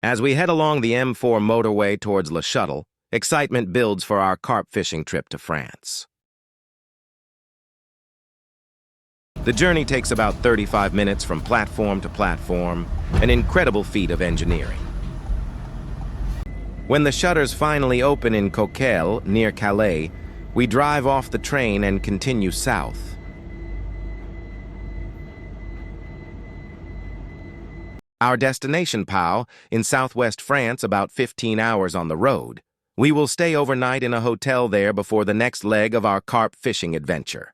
As we head along the M4 motorway towards Le Shuttle, excitement builds for our carp fishing trip to France. The journey takes about 35 minutes from platform to platform, an incredible feat of engineering. When the shutters finally open in Coquelles, near Calais, we drive off the train and continue south. Our destination, Pau, in southwest France, about 15 hours on the road. We will stay overnight in a hotel there before the next leg of our carp fishing adventure.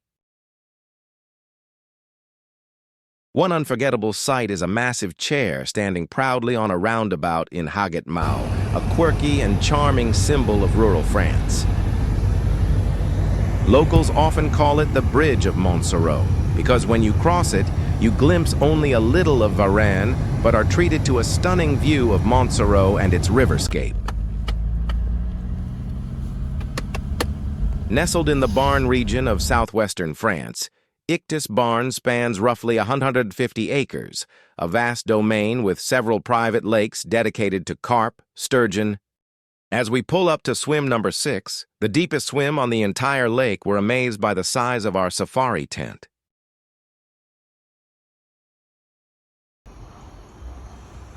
One unforgettable sight is a massive chair standing proudly on a roundabout in Haguet-Mau, a quirky and charming symbol of rural France. Locals often call it the Bridge of Montsoreau, because when you cross it, you glimpse only a little of Varennes, but are treated to a stunning view of Montsoreau and its riverscape. Nestled in the Barn region of southwestern France, Ictus Barn spans roughly 150 acres, a vast domain with several private lakes dedicated to carp, sturgeon. As we pull up to swim number 6, the deepest swim on the entire lake, we're amazed by the size of our safari tent.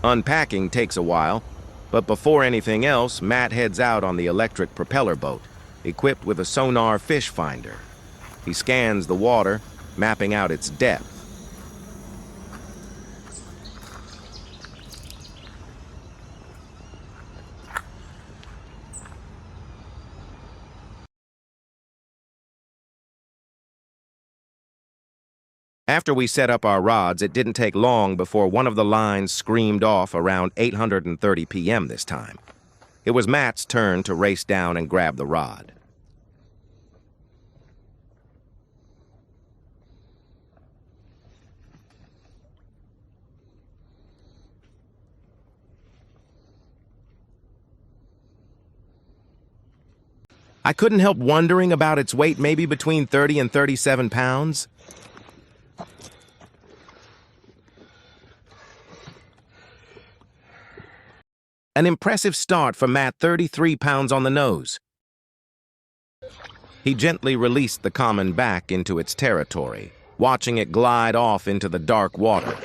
Unpacking takes a while, but before anything else, Matt heads out on the electric propeller boat, equipped with a sonar fish finder. He scans the water, mapping out its depth. After we set up our rods, it didn't take long before one of the lines screamed off around 8:30 p.m. this time. It was Matt's turn to race down and grab the rod. I couldn't help wondering about its weight, maybe between 30 and 37 pounds. An impressive start for Matt, 33 pounds on the nose. He gently released the common back into its territory, watching it glide off into the dark water.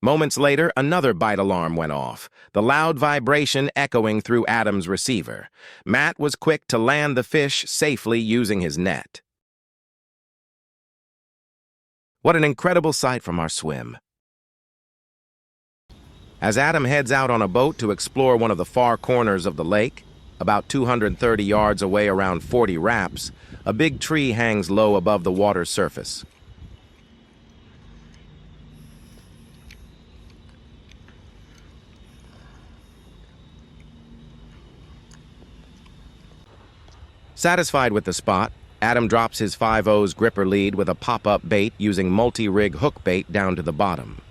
Moments later, another bite alarm went off, the loud vibration echoing through Adam's receiver. Matt was quick to land the fish safely using his net. What an incredible sight from our swim. As Adam heads out on a boat to explore one of the far corners of the lake, about 230 yards away around 40 raps, a big tree hangs low above the water's surface. Satisfied with the spot, Adam drops his 5/0's gripper lead with a pop-up bait using multi-rig hook bait down to the bottom.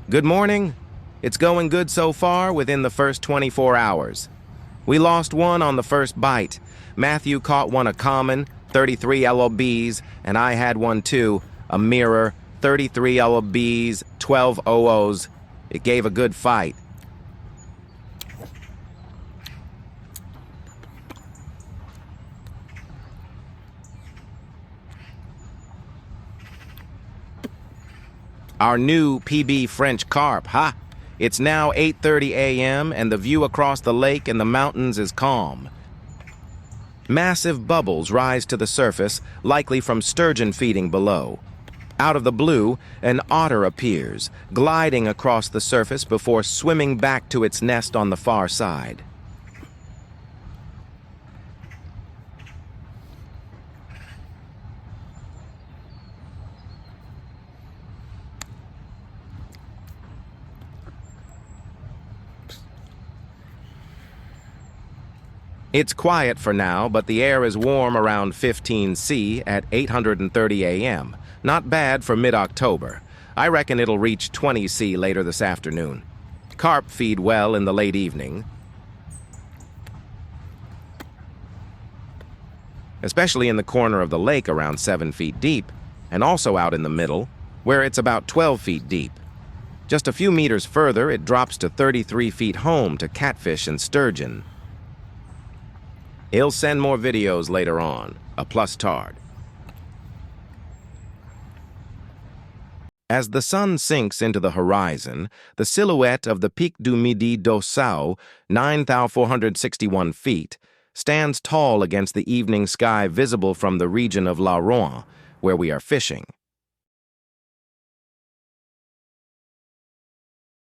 Good morning. It's going good so far within the first 24 hours. We lost one on the first bite. Matthew caught one a common, 33 LLBs, and I had one too, a mirror, 33 LLBs, 12 OOs. It gave a good fight. Our new PB French carp, ha! It's now 8:30 a.m. and the view across the lake and the mountains is calm. Massive bubbles rise to the surface, likely from sturgeon feeding below. Out of the blue, an otter appears, gliding across the surface before swimming back to its nest on the far side. It's quiet for now, but the air is warm around 15 C at 8:30 a.m. Not bad for mid-October. I reckon it'll reach 20 C later this afternoon. Carp feed well in the late evening, especially in the corner of the lake around 7 feet deep, and also out in the middle, where it's about 12 feet deep. Just a few meters further, it drops to 33 feet home to catfish and sturgeon. He'll send more videos later on, a plus tard. As the sun sinks into the horizon, the silhouette of the Pic du Midi d'Ossau, 9,461 feet, stands tall against the evening sky visible from the region of La Rouen, where we are fishing.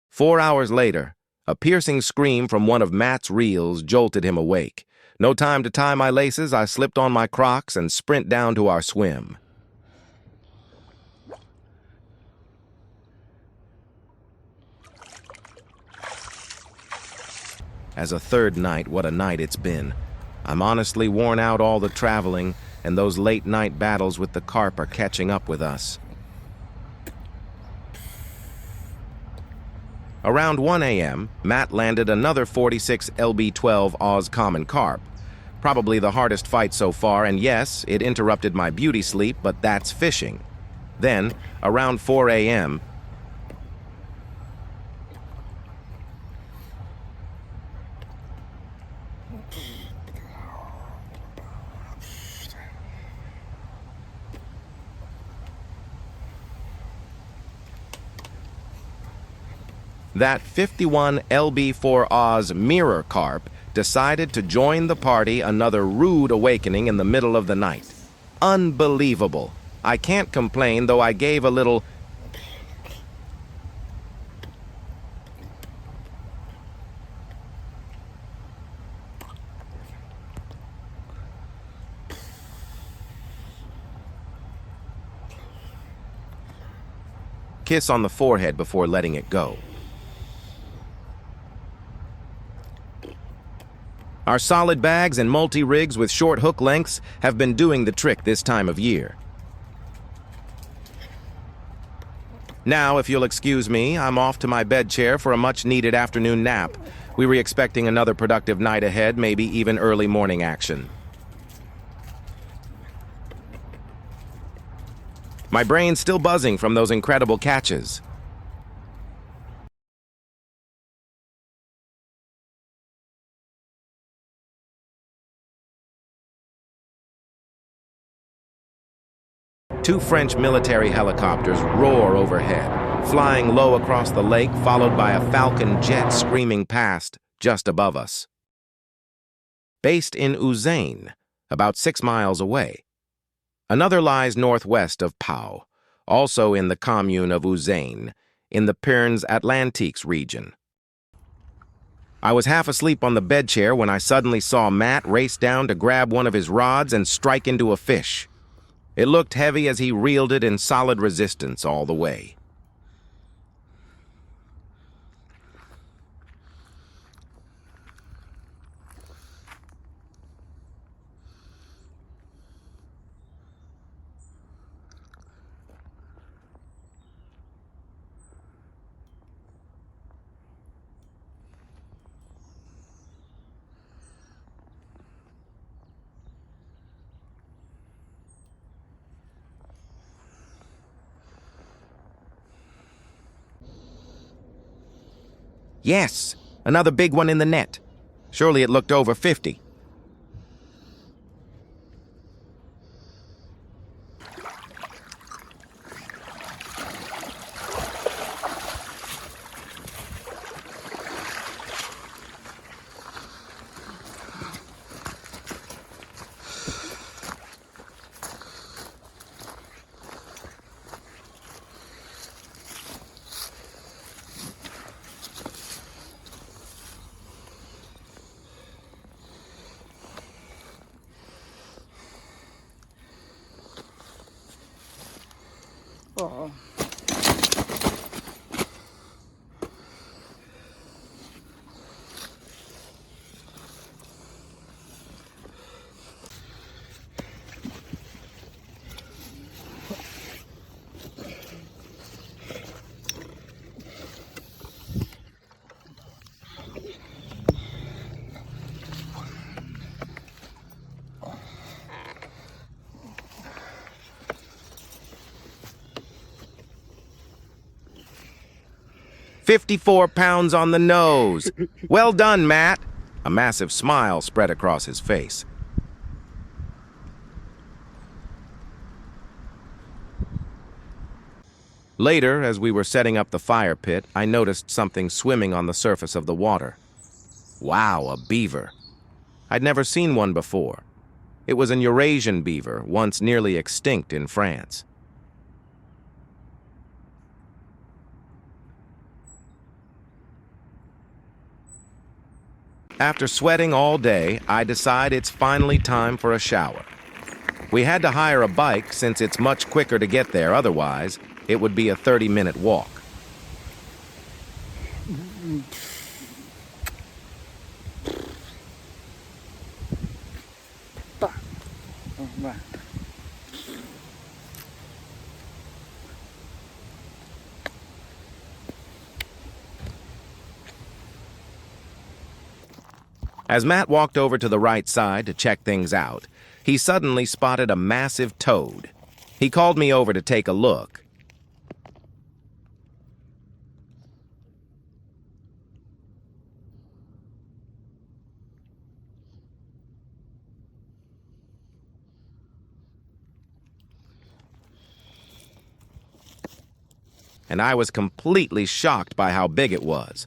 4 hours later, a piercing scream from one of Matt's reels jolted him awake. No time to tie my laces, I slipped on my Crocs and sprint down to our swim. As a third night, what a night it's been. I'm honestly worn out all the traveling, and those late-night battles with the carp are catching up with us. Around 1 a.m., Matt landed another 46 LB12 Oz common carp. Probably the hardest fight so far, and yes, it interrupted my beauty sleep, but that's fishing. Then, around 4 a.m., that 51 LB4 Oz mirror carp decided to join the party, another rude awakening in the middle of the night. Unbelievable. I can't complain, though I gave a little kiss on the forehead before letting it go. Our solid bags and multi-rigs with short hook lengths have been doing the trick this time of year. Now, if you'll excuse me, I'm off to my bed chair for a much-needed afternoon nap. We were expecting another productive night ahead, maybe even early morning action. My brain's still buzzing from those incredible catches. Two French military helicopters roar overhead, flying low across the lake, followed by a Falcon jet screaming past just above us. Based in Usain, about 6 miles away. Another lies northwest of Pau, also in the commune of Usain, in the Pyrénées-Atlantiques region. I was half asleep on the bed chair when I suddenly saw Matt race down to grab one of his rods and strike into a fish. It looked heavy as he reeled it in solid resistance all the way. Yes, another big one in the net. Surely it looked over 50. Oh. 54 pounds on the nose. Well done, Matt. A massive smile spread across his face. Later, as we were setting up the fire pit, I noticed something swimming on the surface of the water. Wow, a beaver. I'd never seen one before. It was an Eurasian beaver, once nearly extinct in France. After sweating all day, I decide it's finally time for a shower. We had to hire a bike since it's much quicker to get there, otherwise it would be a 30-minute walk. As Matt walked over to the right side to check things out, he suddenly spotted a massive toad. He called me over to take a look. And I was completely shocked by how big it was.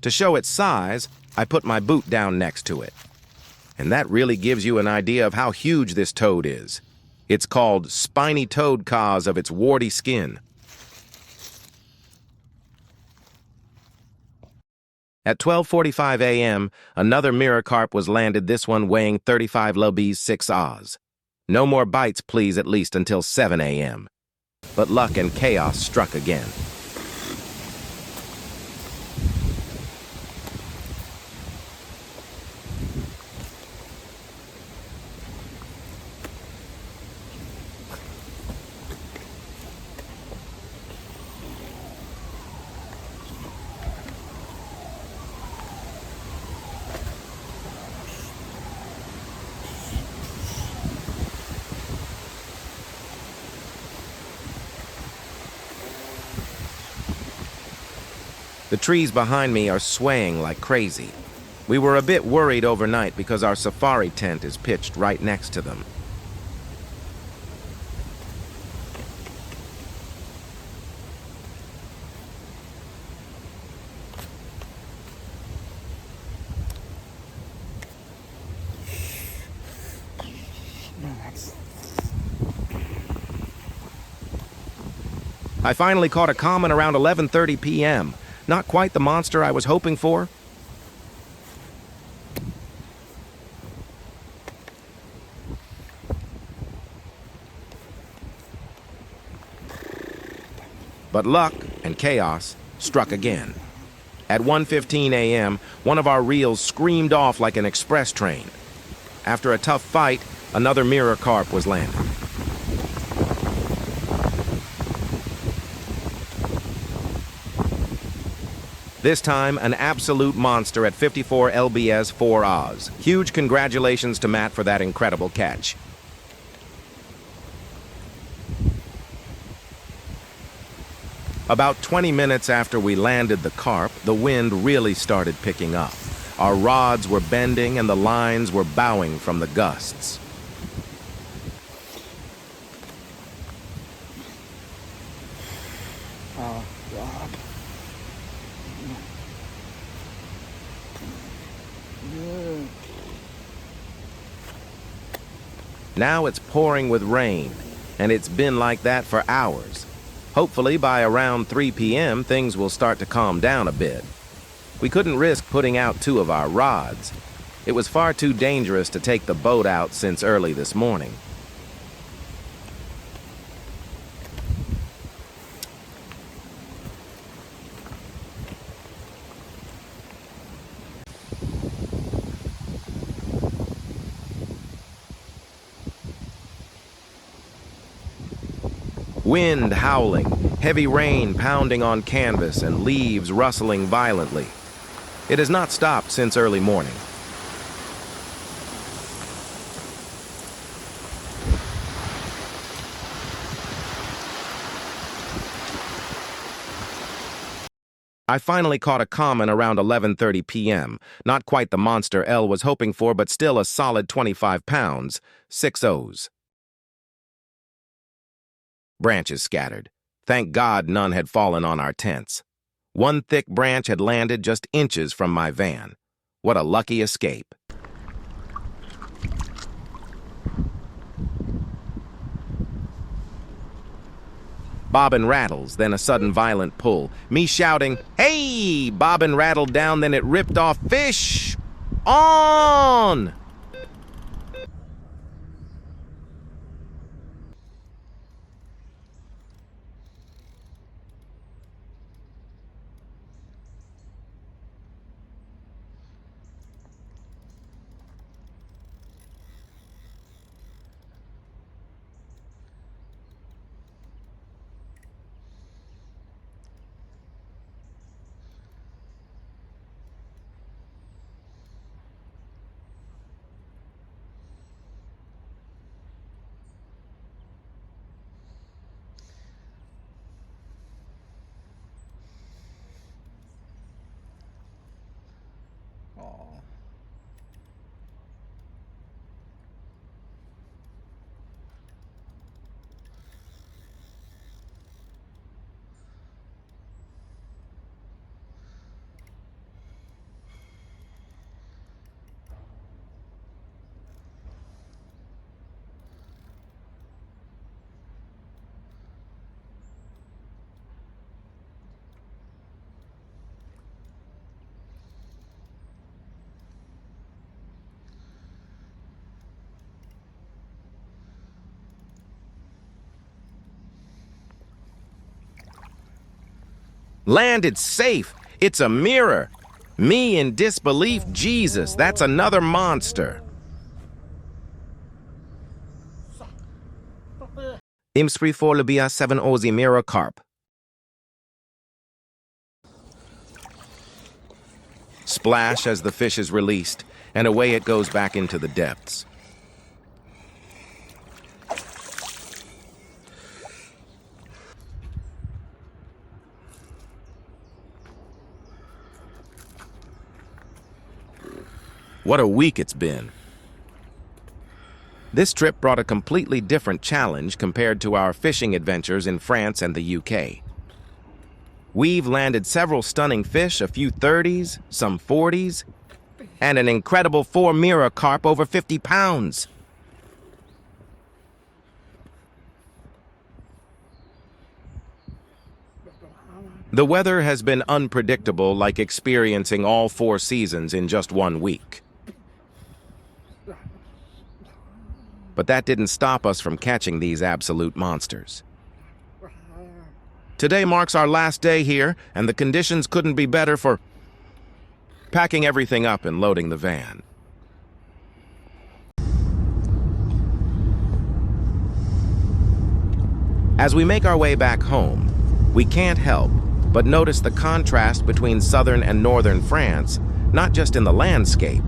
To show its size, I put my boot down next to it. And that really gives you an idea of how huge this toad is. It's called spiny toad cause of its warty skin. At 12:45 a.m., another mirror carp was landed, this one weighing 35 lbs 6 Oz. No more bites, please, at least until 7 a.m. But luck and chaos struck again. The trees behind me are swaying like crazy. We were a bit worried overnight because our safari tent is pitched right next to them. I finally caught a common around 11:30 p.m. Not quite the monster I was hoping for. But luck and chaos struck again. At 1:15 a.m., one of our reels screamed off like an express train. After a tough fight, another mirror carp was landed. This time, an absolute monster at 54 lbs 4 Oz. Huge congratulations to Matt for that incredible catch. About 20 minutes after we landed the carp, the wind really started picking up. Our rods were bending and the lines were bowing from the gusts. Oh, God. Now it's pouring with rain, and it's been like that for hours. Hopefully by around 3 p.m. things will start to calm down a bit. We couldn't risk putting out 2 of our rods. It was far too dangerous to take the boat out since early this morning. Wind howling, heavy rain pounding on canvas, and leaves rustling violently. It has not stopped since early morning. I finally caught a common around 11:30 p.m. Not quite the monster Elle was hoping for, but still a solid 25 pounds, 6 O's. Branches scattered. Thank God none had fallen on our tents. One thick branch had landed just inches from my van. What a lucky escape. Bobbin rattles, then a sudden violent pull. Me shouting, "Hey!" Bobbin rattled down, then it ripped off. Fish! On! Landed safe. It's a mirror. Me in disbelief. Jesus, that's another monster. Imspri for Libya 7 Ozy mirror carp. Splash as the fish is released, and away it goes back into the depths. What a week it's been. This trip brought a completely different challenge compared to our fishing adventures in France and the UK. We've landed several stunning fish, a few 30s, some 40s, and an incredible 4 mirror carp over 50 pounds. The weather has been unpredictable, like experiencing all 4 seasons in just 1 week. But that didn't stop us from catching these absolute monsters. Today marks our last day here, and the conditions couldn't be better for packing everything up and loading the van. As we make our way back home, we can't help but notice the contrast between southern and northern France, not just in the landscape,